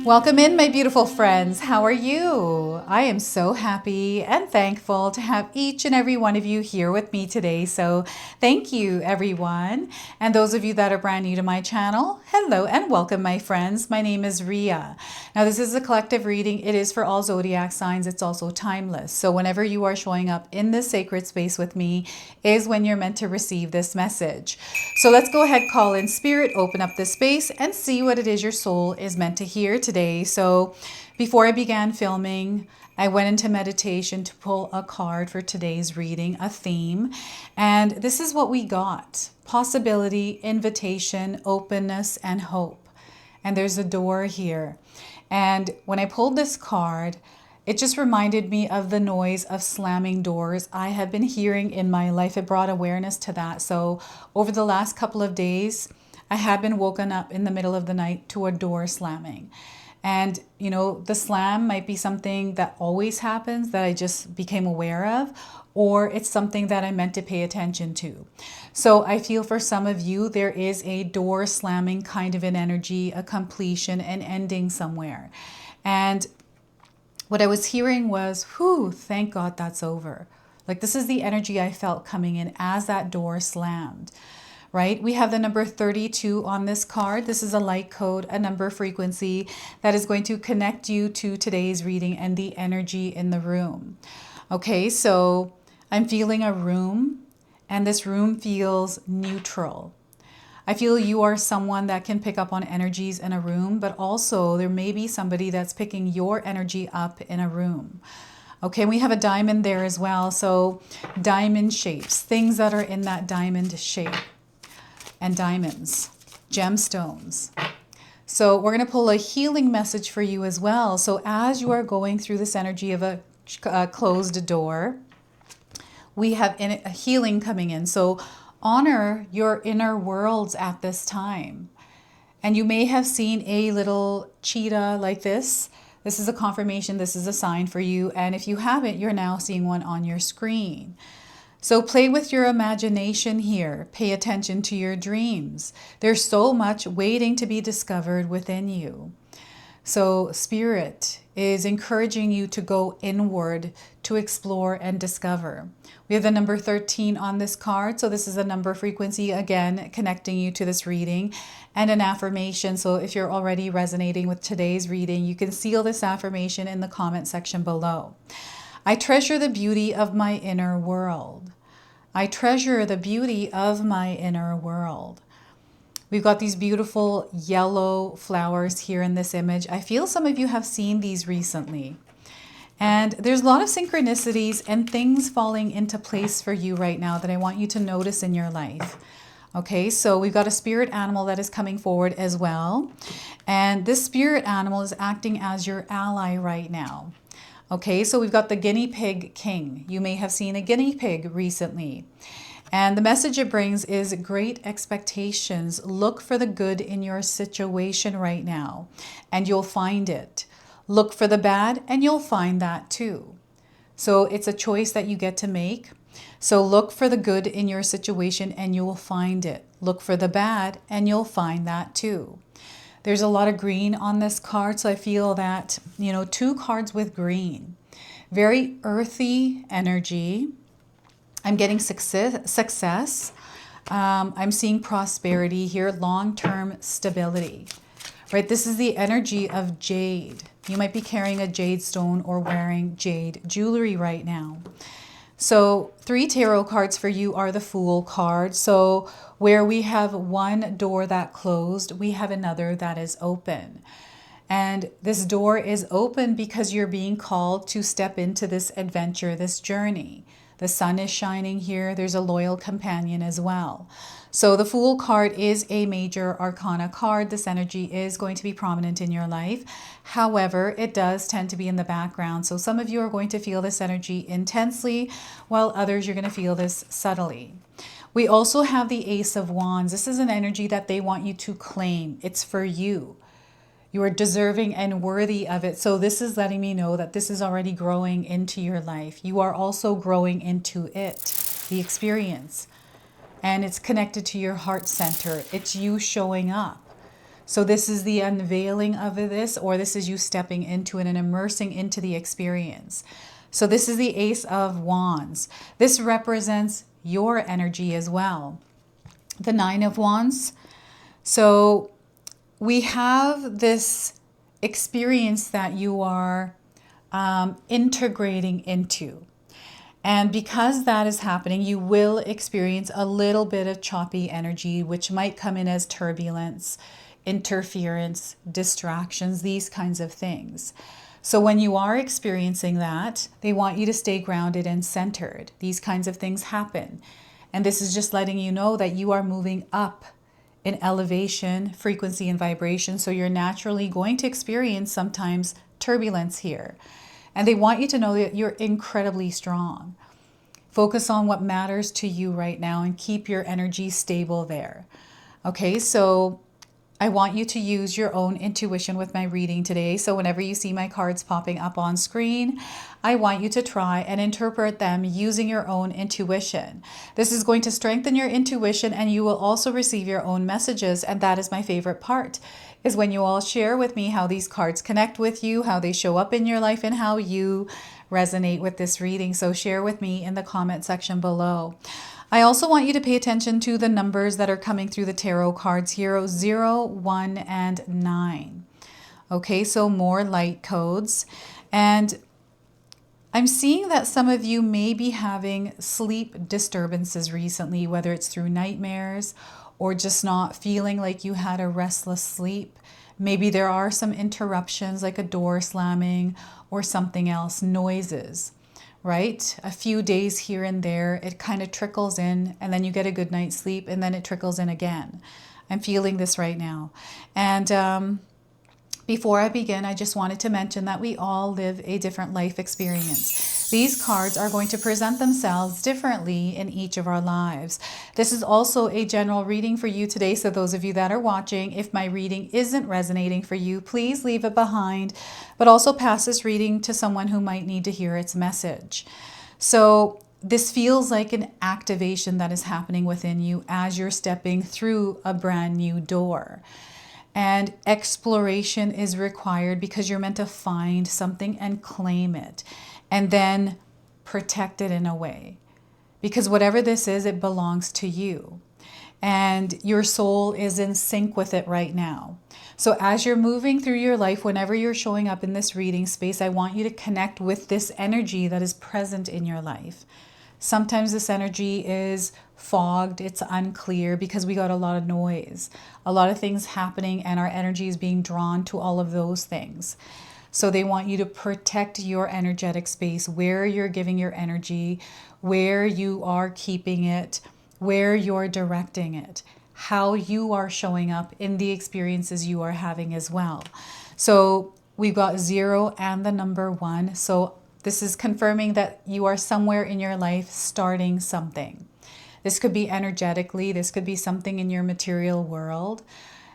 Welcome in, my beautiful friends. How are you? I am so happy and thankful to have each and every one of you here with me today. So thank you, everyone. And those of you that are brand new to my channel, hello and welcome, my friends. My name is Ria. Now, this is a collective reading. It is for all zodiac signs. It's also timeless. So whenever you are showing up in this sacred space with me is when you're meant to receive this message. So let's go ahead, call in spirit, open up this space, and see what it is your soul is meant to hear today. So before I began filming, I went into meditation to pull a card for today's reading, a theme. And this is what we got: possibility, invitation, openness, and hope. And there's a door here. And when I pulled this card, it just reminded me of the noise of slamming doors I have been hearing in my life. It brought awareness to that. So over the last couple of days, I have been woken up in the middle of the night to a door slamming. And, you know, the slam might be something that always happens that I just became aware of, or it's something that I meant to pay attention to. So I feel for some of you, there is a door slamming kind of an energy, a completion, an ending somewhere. And what I was hearing was, whew, thank God that's over. Like, this is the energy I felt coming in as that door slammed, right? We have the number 32 on this card. This is a light code, a number frequency that is going to connect you to today's reading and the energy in the room. Okay, so I'm feeling a room, and this room feels neutral. I feel you are someone that can pick up on energies in a room, but also there may be somebody that's picking your energy up in a room. Okay, we have a diamond there as well. So diamond shapes, things that are in that diamond shape, and diamonds, gemstones. So we're going to pull a healing message for you as well. So as you are going through this energy of a closed door, we have a healing coming in. So honor your inner worlds at this time. And you may have seen a little cheetah like this. This is a confirmation. This is a sign for you. And if you haven't, you're now seeing one on your screen. So play with your imagination here. Pay attention to your dreams. There's so much waiting to be discovered within you. So Spirit is encouraging you to go inward, to explore and discover. We have the number 13 on this card. So this is a number frequency, again, connecting you to this reading, and an affirmation. So if you're already resonating with today's reading, you can seal this affirmation in the comment section below. I treasure the beauty of my inner world. I treasure the beauty of my inner world. We've got these beautiful yellow flowers here in this image. I feel some of you have seen these recently. And there's a lot of synchronicities and things falling into place for you right now that I want you to notice in your life. Okay, so we've got a spirit animal that is coming forward as well. And this spirit animal is acting as your ally right now. Okay, so we've got the guinea pig king. You may have seen a guinea pig recently. And the message it brings is great expectations. Look for the good in your situation right now, and you'll find it. Look for the bad, and you'll find that too. So it's a choice that you get to make. So look for the good in your situation, and you will find it. Look for the bad, and you'll find that too. There's a lot of green on this card, so I feel that, you know, 2 cards with green. Very earthy energy. I'm getting success. I'm seeing prosperity here, long-term stability, right? This is the energy of jade. You might be carrying a jade stone or wearing jade jewelry right now. So 3 tarot cards for you are the Fool card. So where we have one door that closed, we have another that is open. And this door is open because you're being called to step into this adventure, this journey. The sun is shining here. There's a loyal companion as well. So the Fool card is a major arcana card. This energy is going to be prominent in your life. However, it does tend to be in the background. So some of you are going to feel this energy intensely, while others you're going to feel this subtly. We also have the Ace of Wands. This is an energy that they want you to claim. It's for you. You are deserving and worthy of it. So this is letting me know that this is already growing into your life. You are also growing into it, the experience. And it's connected to your heart center. It's you showing up. So this is the unveiling of this, or this is you stepping into it and immersing into the experience. So this is the Ace of Wands. This represents your energy as well. The Nine of Wands. So we have this experience that you are integrating into. And because that is happening, you will experience a little bit of choppy energy, which might come in as turbulence, interference, distractions, these kinds of things. So when you are experiencing that, they want you to stay grounded and centered. These kinds of things happen. And this is just letting you know that you are moving up in elevation, frequency, and vibration. So you're naturally going to experience sometimes turbulence here. And they want you to know that you're incredibly strong. Focus on what matters to you right now and keep your energy stable there. Okay, so I want you to use your own intuition with my reading today. So whenever you see my cards popping up on screen, I want you to try and interpret them using your own intuition. This is going to strengthen your intuition, and you will also receive your own messages. And that is my favorite part, is when you all share with me how these cards connect with you, how they show up in your life, and how you resonate with this reading. So share with me in the comment section below. I also want you to pay attention to the numbers that are coming through the tarot cards here, 0, 1, and 9. Okay, so more light codes. And I'm seeing that some of you may be having sleep disturbances recently, whether it's through nightmares or just not feeling like you had a restless sleep. Maybe there are some interruptions like a door slamming or something else, noises. Right? A few days here and there, it kind of trickles in, and then you get a good night's sleep, and then it trickles in again. I'm feeling this right now. And before I begin, I just wanted to mention that we all live a different life experience. These cards are going to present themselves differently in each of our lives. This is also a general reading for you today, so those of you that are watching, if my reading isn't resonating for you, please leave it behind, but also pass this reading to someone who might need to hear its message. So this feels like an activation that is happening within you as you're stepping through a brand new door. And exploration is required because you're meant to find something and claim it, and then protect it in a way. Because whatever this is, it belongs to you. And your soul is in sync with it right now. So as you're moving through your life, whenever you're showing up in this reading space, I want you to connect with this energy that is present in your life. Sometimes this energy is fogged, it's unclear because we got a lot of noise, a lot of things happening, and our energy is being drawn to all of those things. So they want you to protect your energetic space, where you're giving your energy, where you are keeping it, where you're directing it, how you are showing up in the experiences you are having as well. So we've got 0 and the number 1. So this is confirming that you are somewhere in your life starting something. This could be energetically, this could be something in your material world.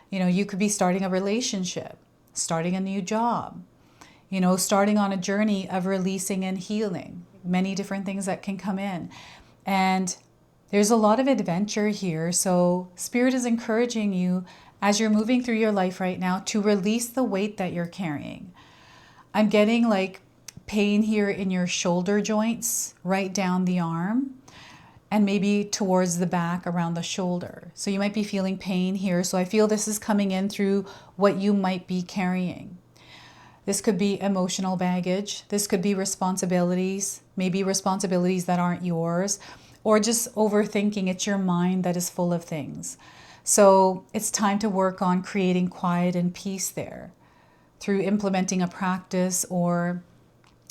You know, you could be starting a relationship, starting a new job, you know, starting on a journey of releasing and healing. Many different things that can come in. And there's a lot of adventure here. So Spirit is encouraging you as you're moving through your life right now to release the weight that you're carrying. I'm getting like pain here in your shoulder joints, right down the arm, and maybe towards the back around the shoulder. So you might be feeling pain here. So I feel this is coming in through what you might be carrying. This could be emotional baggage. This could be responsibilities, maybe responsibilities that aren't yours, or just overthinking. It's your mind that is full of things. So it's time to work on creating quiet and peace there through implementing a practice or,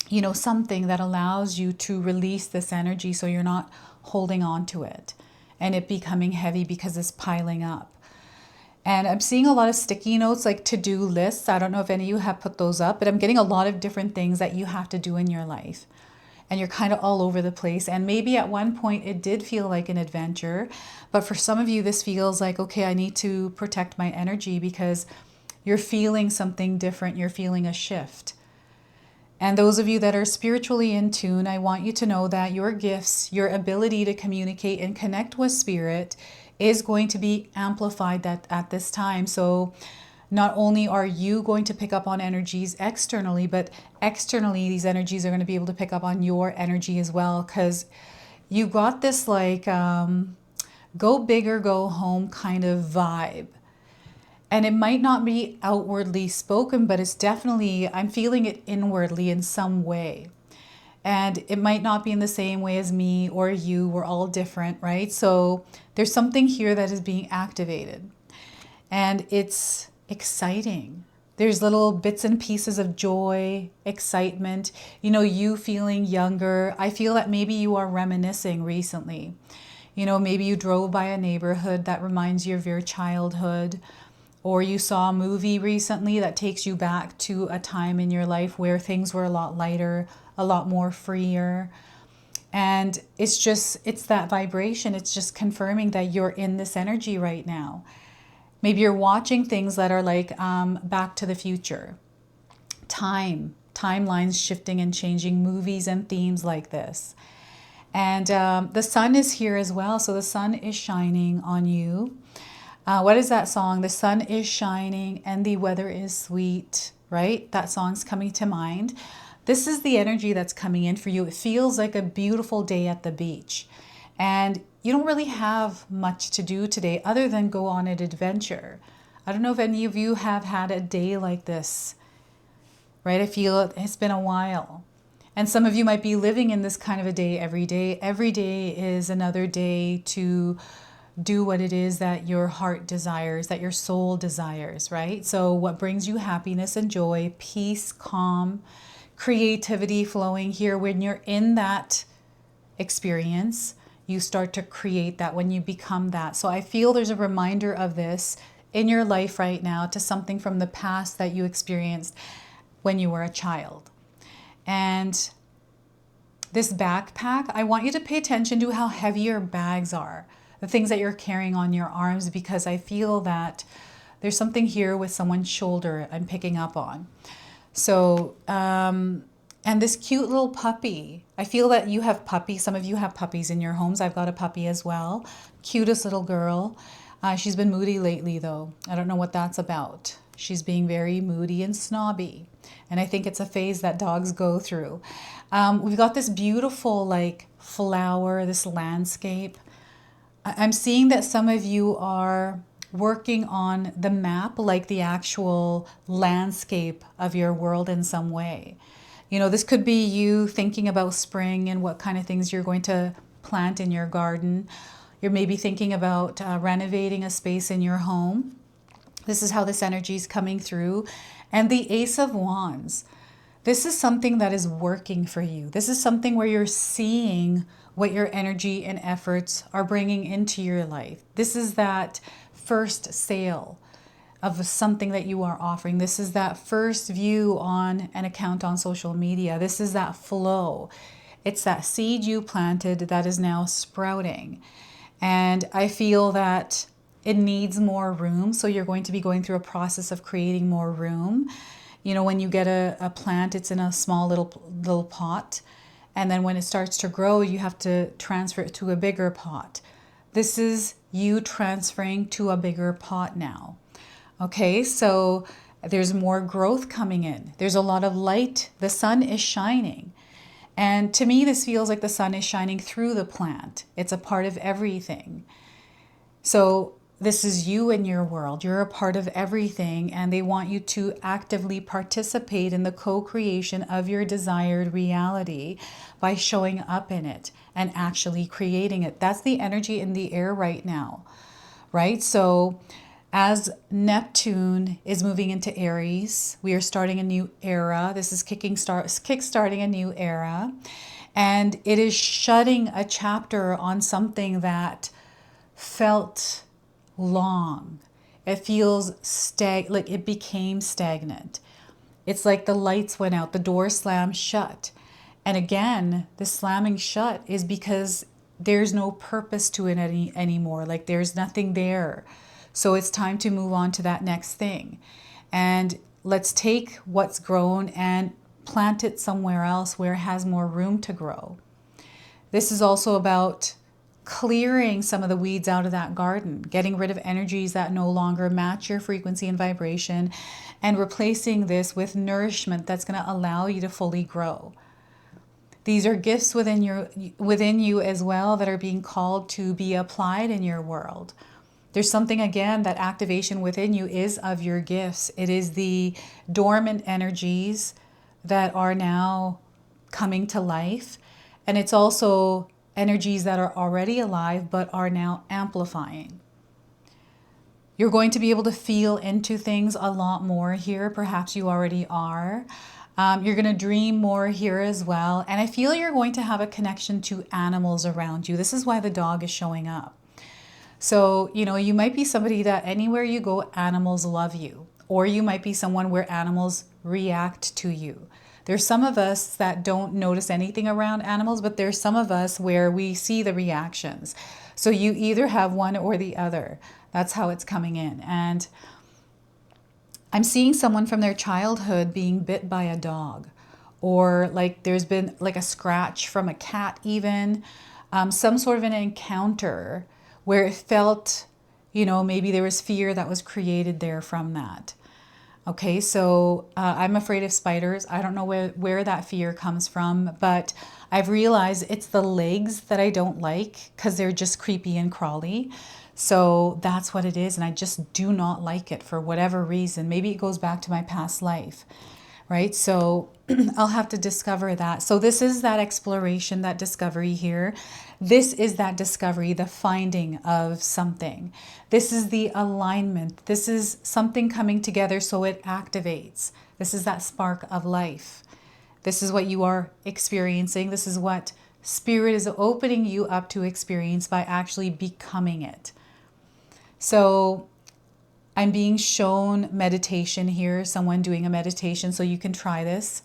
you know, something that allows you to release this energy so you're not holding on to it and it becoming heavy because it's piling up. And I'm seeing a lot of sticky notes, like to-do lists. I don't know if any of you have put those up, but I'm getting a lot of different things that you have to do in your life. And you're kind of all over the place. And maybe at one point it did feel like an adventure, but for some of you this feels like, okay, I need to protect my energy because you're feeling something different. You're feeling a shift. And those of you that are spiritually in tune, I want you to know that your gifts, your ability to communicate and connect with spirit is going to be amplified at this time. So not only are you going to pick up on energies externally, but externally, these energies are going to be able to pick up on your energy as well, because you got this like go big or go home kind of vibe. And it might not be outwardly spoken, but it's definitely, I'm feeling it inwardly in some way. And it might not be in the same way as me or you. We're all different, right? So there's something here that is being activated. And it's exciting. There's little bits and pieces of joy, excitement, you know, you feeling younger. I feel that maybe you are reminiscing recently. You know, maybe you drove by a neighborhood that reminds you of your childhood, or you saw a movie recently that takes you back to a time in your life where things were a lot lighter, a lot more freer. And it's that vibration. It's just confirming that you're in this energy right now. Maybe you're watching things that are like Back to the Future. Timelines shifting and changing, movies and themes like this. And the sun is here as well. So the sun is shining on you. What is that song? The sun is shining and the weather is sweet, right? That song's coming to mind. This is the energy that's coming in for you. It feels like a beautiful day at the beach. And you don't really have much to do today other than go on an adventure. I don't know if any of you have had a day like this, right? I feel it's been a while. And some of you might be living in this kind of a day every day. Every day is another day to do what it is that your heart desires, that your soul desires, right? So what brings you happiness and joy, peace, calm, creativity flowing here. When you're in that experience, you start to create that when you become that. So I feel there's a reminder of this in your life right now to something from the past that you experienced when you were a child. And this backpack, I want you to pay attention to how heavy your bags are, the things that you're carrying on your arms, because I feel that there's something here with someone's shoulder I'm picking up on. So, and this cute little puppy, I feel that you have puppies. Some of you have puppies in your homes. I've got a puppy as well. Cutest little girl. She's been moody lately though. I don't know what that's about. She's being very moody and snobby. And I think it's a phase that dogs go through. We've got this beautiful like flower, this landscape. I'm seeing that some of you are working on the map, like the actual landscape of your world in some way. You know, this could be you thinking about spring and what kind of things you're going to plant in your garden. You're maybe thinking about renovating a space in your home. This is how this energy is coming through. And the Ace of Wands. This is something that is working for you. This is something where you're seeing what your energy and efforts are bringing into your life. This is that first sale of something that you are offering. This is that first view on an account on social media. This is that flow. It's that seed you planted that is now sprouting. And I feel that it needs more room. So you're going to be going through a process of creating more room. You know, when you get a plant, it's in a small little pot. And then when it starts to grow, you have to transfer it to a bigger pot. This is you transferring to a bigger pot now. Okay, so there's more growth coming in. There's a lot of light. The sun is shining. And to me, this feels like the sun is shining through the plant. It's a part of everything. So this is you in your world. You're a part of everything, and they want you to actively participate in the co-creation of your desired reality by showing up in it and actually creating it. That's the energy in the air right now, right? So as Neptune is moving into Aries, we are starting a new era. This is kickstarting a new era, and it is shutting a chapter on something that felt long. It feels like it became stagnant. It's like the lights went out, the door slammed shut. And again, the slamming shut is because there's no purpose to it anymore. Like there's nothing there. So it's time to move on to that next thing. And let's take what's grown and plant it somewhere else where it has more room to grow. This is also about clearing some of the weeds out of that garden, getting rid of energies that no longer match your frequency and vibration, and replacing this with nourishment that's going to allow you to fully grow. These are gifts within you as well that are being called to be applied in your world. There's something, again, that activation within you is of your gifts. It is the dormant energies that are now coming to life. And it's also energies that are already alive but are now amplifying. You're going to be able to feel into things a lot more here. Perhaps you already are. You're going to dream more here as well. And I feel you're going to have a connection to animals around you. This is why the dog is showing up. So, you might be somebody that anywhere you go, animals love you. Or you might be someone where animals react to you. There's some of us that don't notice anything around animals, but there's some of us where we see the reactions. So you either have one or the other. That's how it's coming in. And I'm seeing someone from their childhood being bit by a dog, or like there's been like a scratch from a cat even, some sort of an encounter where it felt, maybe there was fear that was created there from that. Okay, so I'm afraid of spiders. I don't know where that fear comes from, but I've realized it's the legs that I don't like because they're just creepy and crawly. So that's what it is, and I just do not like it for whatever reason. Maybe it goes back to my past life, right? So I'll have to discover that. So this is that exploration, that discovery here. This is that discovery, the finding of something. This is the alignment. This is something coming together so it activates. This is that spark of life. This is what you are experiencing. This is what Spirit is opening you up to experience by actually becoming it. So I'm being shown meditation here, someone doing a meditation, so you can try this,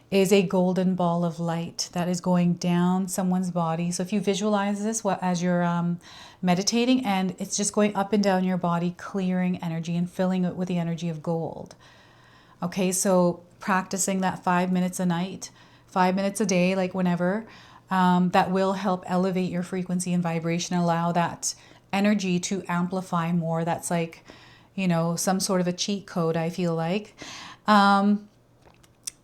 is a golden ball of light that is going down someone's body. So if you visualize this as you're meditating, and it's just going up and down your body, clearing energy and filling it with the energy of gold. Okay, so practicing that 5 minutes a night, 5 minutes a day, like whenever, that will help elevate your frequency and vibration, allow that energy to amplify more. That's like, some sort of a cheat code, I feel like.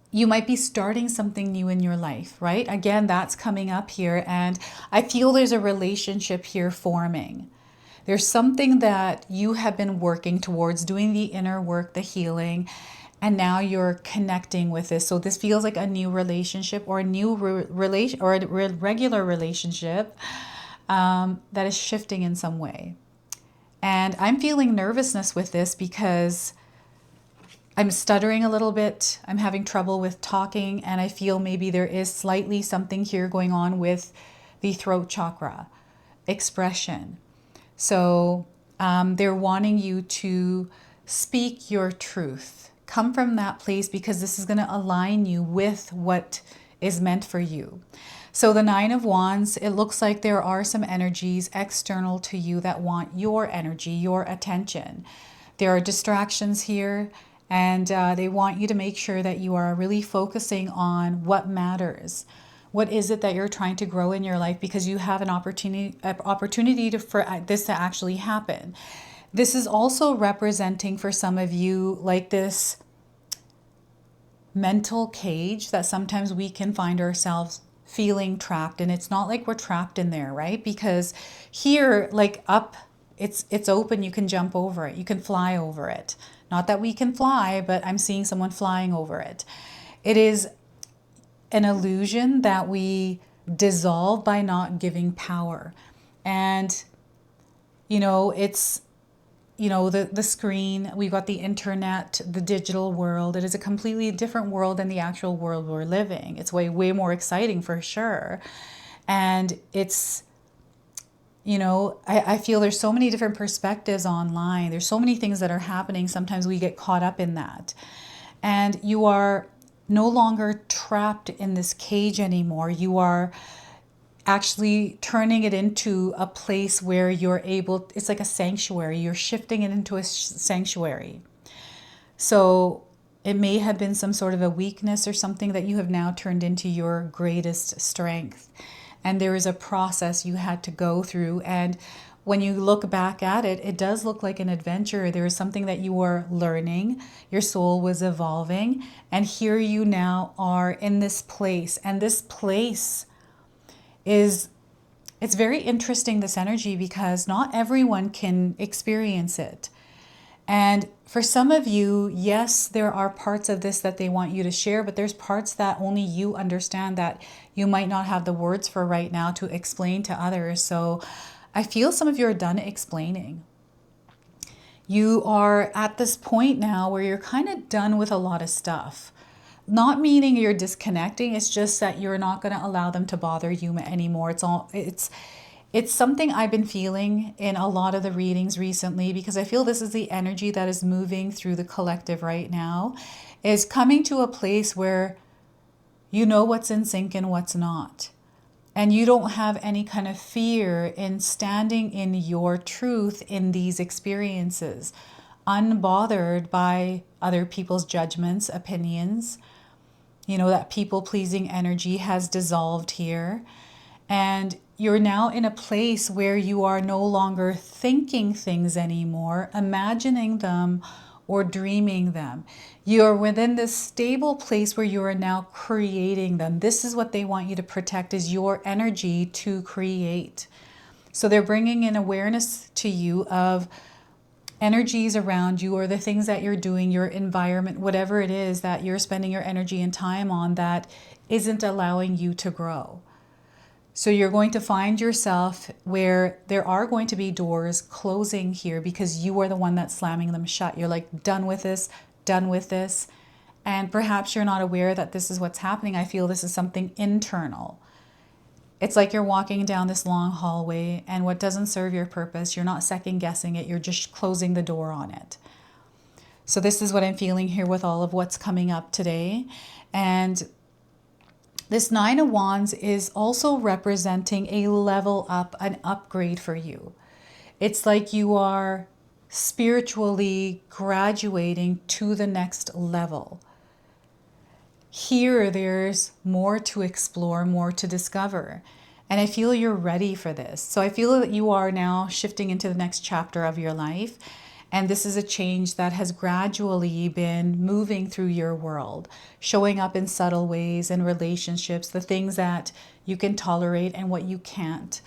You might be starting something new in your life, right? Again, that's coming up here. And I feel there's a relationship here forming. There's something that you have been working towards, doing the inner work, the healing, and now you're connecting with this. So this feels like a new relationship, or a new relation, or a regular relationship that is shifting in some way. And I'm feeling nervousness with this because I'm stuttering a little bit. I'm having trouble with talking, and I feel maybe there is slightly something here going on with the throat chakra, expression. So they're wanting you to speak your truth. Come from that place, because this is going to align you with what is meant for you. So the Nine of Wands, it looks like there are some energies external to you that want your energy, your attention. There are distractions here, and they want you to make sure that you are really focusing on what matters. What is it that you're trying to grow in your life? Because you have an opportunity for this to actually happen. This is also representing for some of you like this mental cage that sometimes we can find ourselves feeling trapped. And it's not like we're trapped in there, right? Because here, like up, it's open. You can jump over it. You can fly over it. Not that we can fly, but I'm seeing someone flying over it. It is an illusion that we dissolve by not giving power. And, it's, the screen, we've got the internet, the digital world. It is a completely different world than the actual world we're living. It's way, way more exciting for sure. And it's, I feel there's so many different perspectives online. There's so many things that are happening. Sometimes we get caught up in that. And you are no longer trapped in this cage anymore. You are actually turning it into a place where you're able, it's like a sanctuary. You're shifting it into a sanctuary. So it may have been some sort of a weakness or something that you have now turned into your greatest strength. and there is a process you had to go through. And when you look back at it, it does look like an adventure. There is something that you were learning, your soul was evolving, and here you now are in this place. And this place is, it's very interesting, this energy, because not everyone can experience it. And for some of you, yes, there are parts of this that they want you to share, but there's parts that only you understand that you might not have the words for right now to explain to others. So I feel some of you are done explaining. You are at this point now where you're kind of done with a lot of stuff. Not meaning you're disconnecting, it's just that you're not going to allow them to bother you anymore. It's something I've been feeling in a lot of the readings recently, because I feel this is the energy that is moving through the collective right now, is coming to a place where you know what's in sync and what's not. And you don't have any kind of fear in standing in your truth in these experiences, unbothered by other people's judgments, opinions. You know, that people-pleasing energy has dissolved here. And you're now in a place where you are no longer thinking things anymore, imagining them or dreaming them. You're within this stable place where you are now creating them. This is what they want you to protect, is your energy to create. So they're bringing in awareness to you of energies around you, or the things that you're doing, your environment, whatever it is that you're spending your energy and time on that isn't allowing you to grow. So you're going to find yourself where there are going to be doors closing here because you are the one that's slamming them shut. You're like, done with this, done with this. And perhaps you're not aware that this is what's happening. I feel this is something internal. It's like you're walking down this long hallway, and what doesn't serve your purpose, you're not second guessing it, you're just closing the door on it. So this is what I'm feeling here with all of what's coming up today. And this Nine of Wands is also representing a level up, an upgrade for you. It's like you are spiritually graduating to the next level. Here, there's more to explore, more to discover. And I feel you're ready for this. So I feel that you are now shifting into the next chapter of your life. And this is a change that has gradually been moving through your world, showing up in subtle ways in relationships, the things that you can tolerate and what you can't.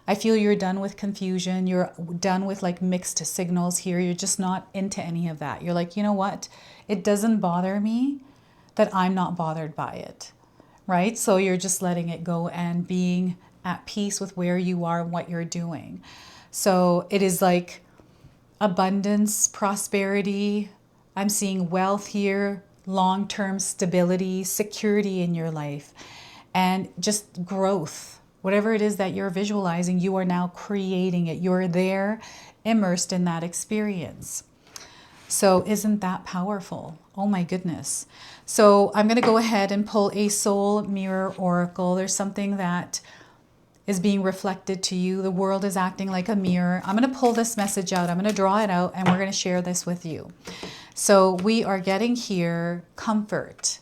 I feel you're done with confusion. You're done with like mixed signals here. You're just not into any of that. You're like, you know what? It doesn't bother me that I'm not bothered by it, right? So you're just letting it go and being at peace with where you are and what you're doing. So it is like abundance, prosperity. I'm seeing wealth here, long-term stability, security in your life, and just growth. Whatever it is that you're visualizing, you are now creating it. You're there, immersed in that experience. So isn't that powerful? Oh my goodness. So I'm going to go ahead and pull a soul mirror oracle. There's something that is being reflected to you. The world is acting like a mirror. I'm going to pull this message out. I'm going to draw it out, and we're going to share this with you. So we are getting here comfort.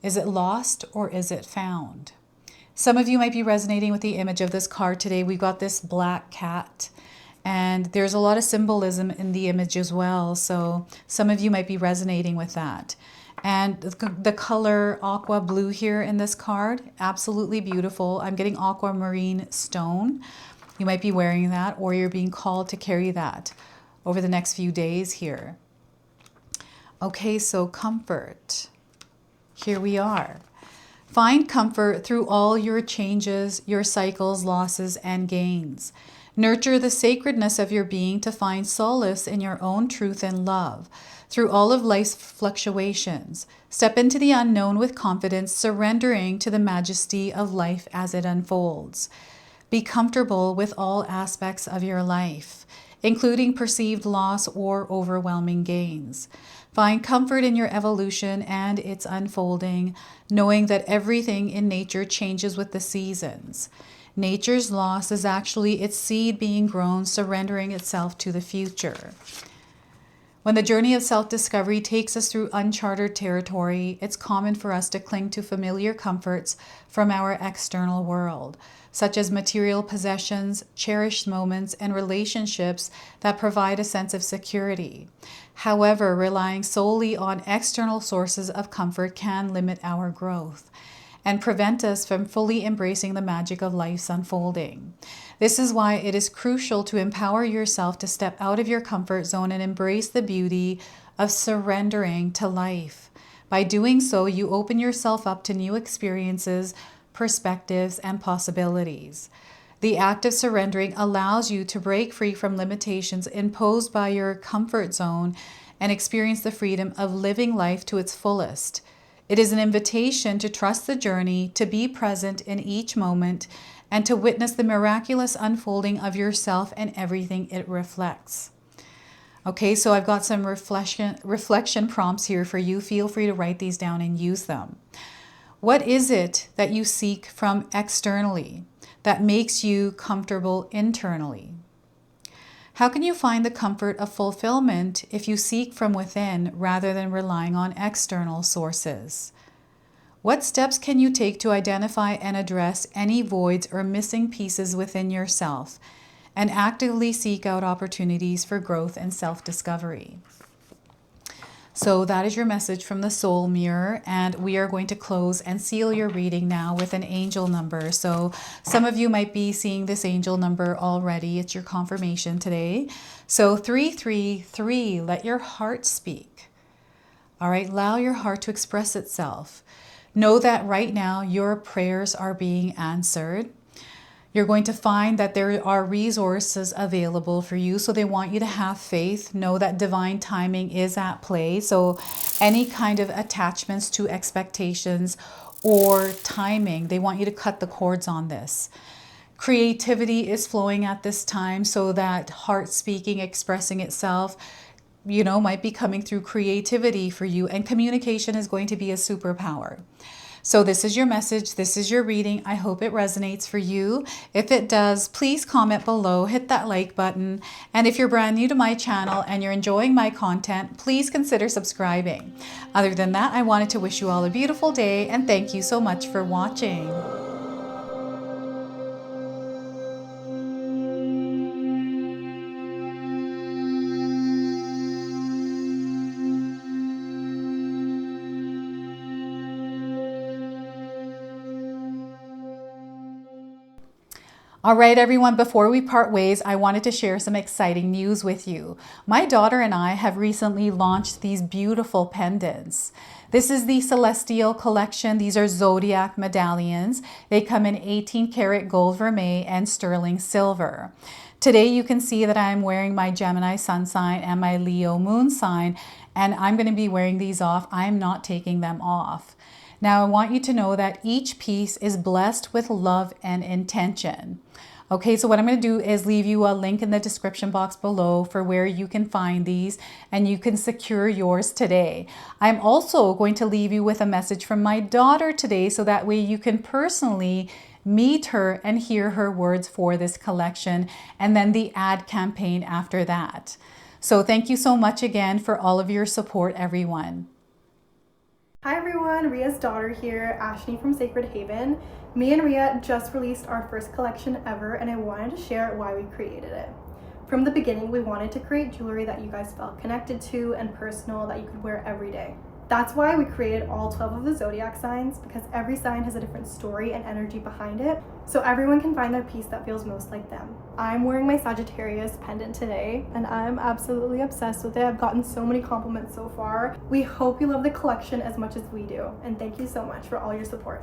Is it lost or is it found? Some of you might be resonating with the image of this card today. We've got this black cat, and there's a lot of symbolism in the image as well. So some of you might be resonating with that. And the color aqua blue here in this card, absolutely beautiful. I'm getting aquamarine stone. You might be wearing that, or you're being called to carry that over the next few days here. Okay, so comfort. Here we are. Find comfort through all your changes, your cycles, losses, and gains. Nurture the sacredness of your being to find solace in your own truth and love. Through all of life's fluctuations, step into the unknown with confidence, surrendering to the majesty of life as it unfolds. Be comfortable with all aspects of your life, including perceived loss or overwhelming gains. Find comfort in your evolution and its unfolding, knowing that everything in nature changes with the seasons. Nature's loss is actually its seed being grown, surrendering itself to the future. When the journey of self-discovery takes us through uncharted territory, it's common for us to cling to familiar comforts from our external world, such as material possessions, cherished moments, and relationships that provide a sense of security. However, relying solely on external sources of comfort can limit our growth and prevent us from fully embracing the magic of life's unfolding. This is why it is crucial to empower yourself to step out of your comfort zone and embrace the beauty of surrendering to life. By doing so, you open yourself up to new experiences, perspectives, and possibilities. The act of surrendering allows you to break free from limitations imposed by your comfort zone and experience the freedom of living life to its fullest. It is an invitation to trust the journey, to be present in each moment, and to witness the miraculous unfolding of yourself and everything it reflects. Okay, so I've got some reflection prompts here for you. Feel free to write these down and use them. What is it that you seek from externally that makes you comfortable internally? How can you find the comfort of fulfillment if you seek from within rather than relying on external sources? What steps can you take to identify and address any voids or missing pieces within yourself and actively seek out opportunities for growth and self-discovery? So that is your message from the soul mirror, and we are going to close and seal your reading now with an angel number. So some of you might be seeing this angel number already. It's your confirmation today. So 333, let your heart speak. All right, allow your heart to express itself. Know that right now your prayers are being answered. You're going to find that there are resources available for you. So they want you to have faith. Know that divine timing is at play. So any kind of attachments to expectations or timing, they want you to cut the cords on this. Creativity is flowing at this time, so that heart speaking, expressing itself, you know, might be coming through creativity for you, and communication is going to be a superpower. So this is your message. This is your reading. I hope it resonates for you. If it does, please comment below, hit that like button. And if you're brand new to my channel and you're enjoying my content, please consider subscribing. Other than that, I wanted to wish you all a beautiful day and thank you so much for watching. All right, everyone, before we part ways, I wanted to share some exciting news with you. My daughter and I have recently launched these beautiful pendants. This is the Celestial Collection. These are zodiac medallions. They come in 18 karat gold vermeil and sterling silver. Today, you can see that I'm wearing my Gemini sun sign and my Leo moon sign, and I'm going to be wearing these off. I'm not taking them off. Now, I want you to know that each piece is blessed with love and intention. Okay, so what I'm going to do is leave you a link in the description box below for where you can find these and you can secure yours today. I'm also going to leave you with a message from my daughter today, so that way you can personally meet her and hear her words for this collection, and then the ad campaign after that. So thank you so much again for all of your support, everyone. Hi everyone, Ria's daughter here, Ashley from Sacred Haven. Me and Ria just released our first collection ever, and I wanted to share why we created it. From the beginning, we wanted to create jewelry that you guys felt connected to and personal, that you could wear every day. That's why we created all 12 of the zodiac signs, because every sign has a different story and energy behind it, so everyone can find their piece that feels most like them. I'm wearing my Sagittarius pendant today, and I'm absolutely obsessed with it. I've gotten so many compliments so far. We hope you love the collection as much as we do, and thank you so much for all your support.